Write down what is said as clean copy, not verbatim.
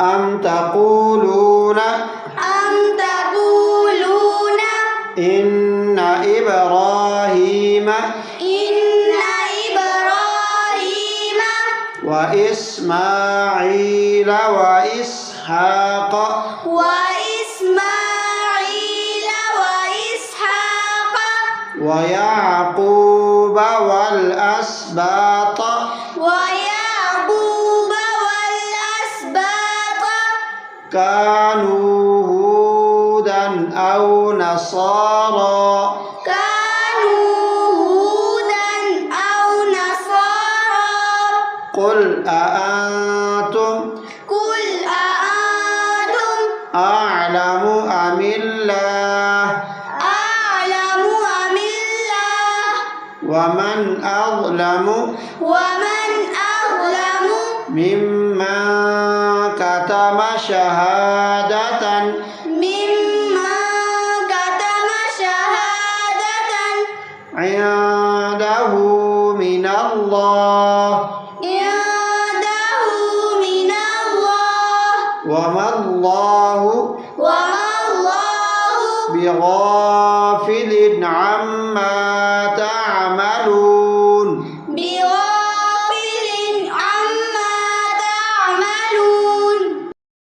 أم تقولون إن إبراهيم وإسماعيل وإسحاق ويعقوب والأسباط كانوا هودا أو نصارى قل أأنتم أعلم أم الله ومن أظلم ممن كتم شهادة عنده من الله وما الله بغافل عما تعملون